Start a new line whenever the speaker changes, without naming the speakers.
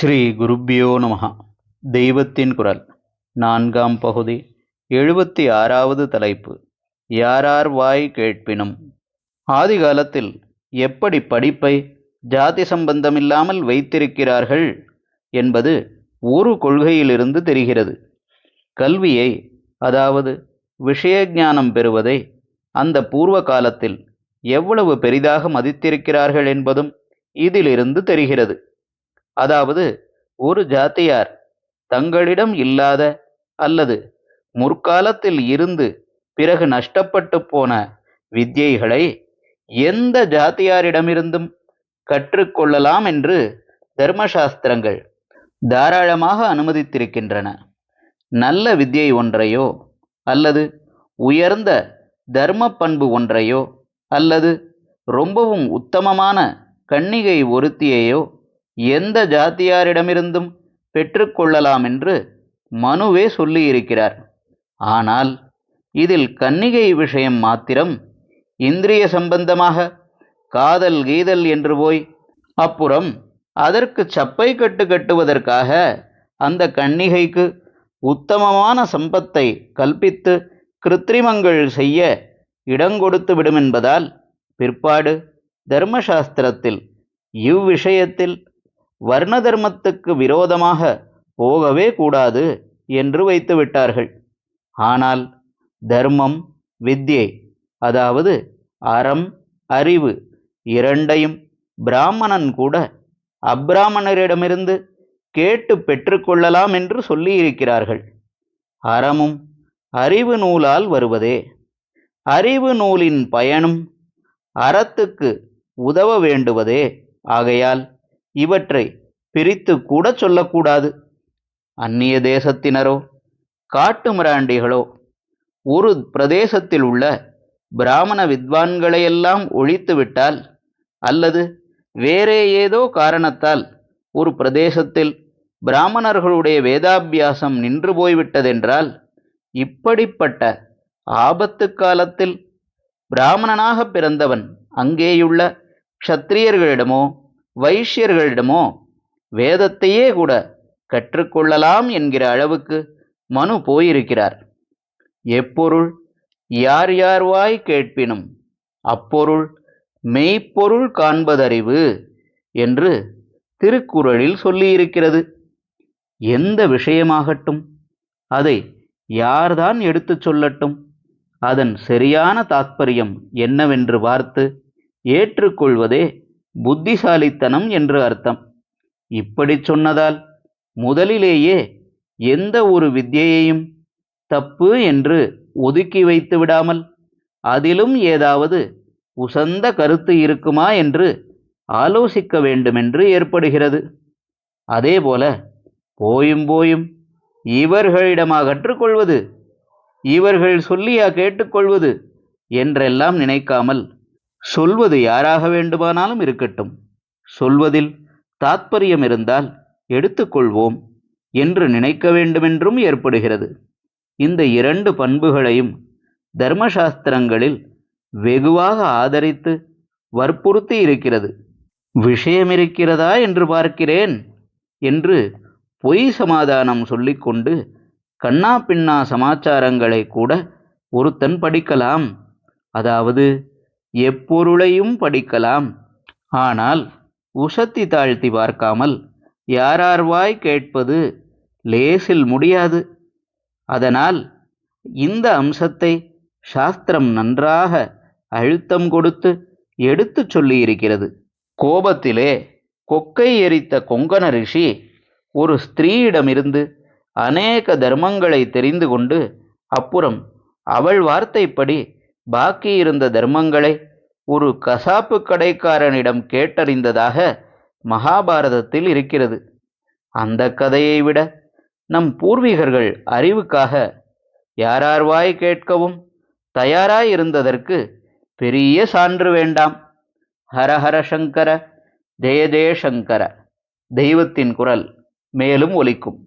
ஸ்ரீ குருப்பியோ நமஹ. தெய்வத்தின் குரல் நான்காம் பகுதி 76வது தலைப்பு. யாரார் வாய் கேட்பினும். ஆதி காலத்தில் எப்படி படிப்பை ஜாதி சம்பந்தமில்லாமல் வைத்திருக்கிறார்கள் என்பது ஒரு கொள்கையிலிருந்து தெரிகிறது. கல்வியை, அதாவது விஷய ஞானம் பெறுவதை அந்த பூர்வ காலத்தில் எவ்வளவு பெரிதாக மதித்திருக்கிறார்கள் என்பதும் இதிலிருந்து தெரிகிறது. அதாவது ஒரு ஜாத்தியார் தங்களிடம் இல்லாத அல்லது முற்காலத்தில் இருந்து பிறகு நஷ்டப்பட்டு போன வித்யைகளை எந்த ஜாத்தியாரிடமிருந்தும் கற்றுக்கொள்ளலாம் என்று தர்மசாஸ்திரங்கள் தாராளமாக அனுமதித்திருக்கின்றன. நல்ல வித்யை ஒன்றையோ அல்லது உயர்ந்த தர்ம பண்பு ஒன்றையோ அல்லது ரொம்பவும் உத்தமமான கன்னிகை ஒருத்தியையோ எந்த ஜாத்தியாரிடமிருந்தும் பெற்றுக்கொள்ளலாம் என்று மனுவே சொல்லியிருக்கிறார். ஆனால் இதில் கன்னிகை விஷயம் மாத்திரம் இந்திரிய சம்பந்தமாக காதல் கீதல் என்று போய் அப்புறம் அதற்கு சப்பை கட்டு கட்டுவதற்காக அந்த கன்னிகைக்கு உத்தமமான சம்பத்தை கல்பித்து கிருத்திரிமங்கள் செய்ய இடங்கொடுத்து விடுமென்பதால் பிற்பாடு தர்மசாஸ்திரத்தில் இவ்விஷயத்தில் வர்ண தர்மத்துக்கு விரோதமாக போகவே கூடாது என்று வைத்து விட்டார்கள். ஆனால் தர்மம், வித்யை, அதாவது அறம், அறிவு இரண்டையும் பிராமணன் கூட அப்பிராமணரிடமிருந்து கேட்டு பெற்றுக்கொள்ளலாம் என்று சொல்லியிருக்கிறார்கள். அறமும் அறிவு நூலால் வருவதே. அறிவு நூலின் பயனும் அறத்துக்கு உதவ வேண்டுவதே. ஆகையால் இவற்றை பிரித்து கூட சொல்லக்கூடாது. அந்நிய தேசத்தினரோ காட்டு மிராண்டிகளோ ஒரு பிரதேசத்தில் உள்ள பிராமண வித்வான்களையெல்லாம் ஒழித்துவிட்டால் அல்லது வேறே ஏதோ காரணத்தால் ஒரு பிரதேசத்தில் பிராமணர்களுடைய வேதாபியாசம் நின்று போய்விட்டதென்றால் இப்படிப்பட்ட ஆபத்து காலத்தில் பிராமணனாக பிறந்தவன் அங்கேயுள்ள க்ஷத்திரியர்களிடமோ வைஷ்யர்களிடமோ வேதத்தையே கூட கற்றுக்கொள்ளலாம் என்கிற அளவுக்கு மனு போயிருக்கிறார். எப்பொருள் யார் யார் வாய் கேட்பினும் அப்பொருள் மெய்ப்பொருள் காண்பதறிவு என்று திருக்குறளில் சொல்லியிருக்கிறது. எந்த விஷயமாகட்டும் அதை யார்தான் எடுத்துச் சொல்லட்டும், அதன் சரியான தாத்பரியம் என்னவென்று பார்த்து ஏற்றுக்கொள்வதே புத்திசாலித்தனம் என்று அர்த்தம். இப்படி சொன்னதால் முதலிலேயே எந்த ஒரு வித்யையையும் தப்பு என்று ஒதுக்கி வைத்து விடாமல் அதிலும் ஏதாவது உசந்த கருத்து இருக்குமா என்று ஆலோசிக்க வேண்டுமென்று ஏற்படுகிறது. அதேபோல போயும் போயும் இவர்களிடமாக கற்றுக்கொள்வது, இவர்கள் சொல்லியா கேட்டுக்கொள்வது என்றெல்லாம் நினைக்காமல் சொல்வது யாராக வேண்டுமானாலும் இருக்கட்டும், சொல்வதில் தாத்பரியம் இருந்தால் எடுத்துக்கொள்வோம் என்று நினைக்க வேண்டுமென்றும் ஏற்படுகிறது. இந்த இரண்டு பண்புகளையும் தர்மசாஸ்திரங்களில் வெகுவாக ஆதரித்து வற்புறுத்தி இருக்கிறது. விஷயமிருக்கிறதா என்று பார்க்கிறேன் என்று பொய் சமாதானம் சொல்லிக்கொண்டு கண்ணா பின்னா சமாச்சாரங்களை கூட ஒருத்தன் படிக்கலாம். அதாவது எப்பொருளையும் படிக்கலாம். ஆனால் உசத்தி தாழ்த்தி பார்க்காமல் யாரார் வாய் கேட்பது லேசில் முடியாது. அதனால் இந்த அம்சத்தை சாஸ்திரம் நன்றாக அழுத்தம் கொடுத்து எடுத்துச் சொல்லியிருக்கிறது. கோபத்திலே கொக்கை எரித்த கொங்கண ரிஷி ஒரு ஸ்திரீயிடமிருந்து அநேக தர்மங்களை தெரிந்து கொண்டு அப்புறம் அவள் வார்த்தைப்படி பாக்கியிருந்த தர்மங்களை ஒரு கசாப்பு கடைக்காரனிடம் கேட்டறிந்ததாக மகாபாரதத்தில் இருக்கிறது. அந்த கதையை விட நம் பூர்வீகர்கள் அறிவுக்காக யாரார் வாய் கேட்கவும் தயாராயிருந்ததற்கு பெரிய சான்று வேண்டாம். ஹரஹர சங்கர, ஜெய ஜெயசங்கர. தெய்வத்தின் குரல் மேலும் ஒலிக்கும்.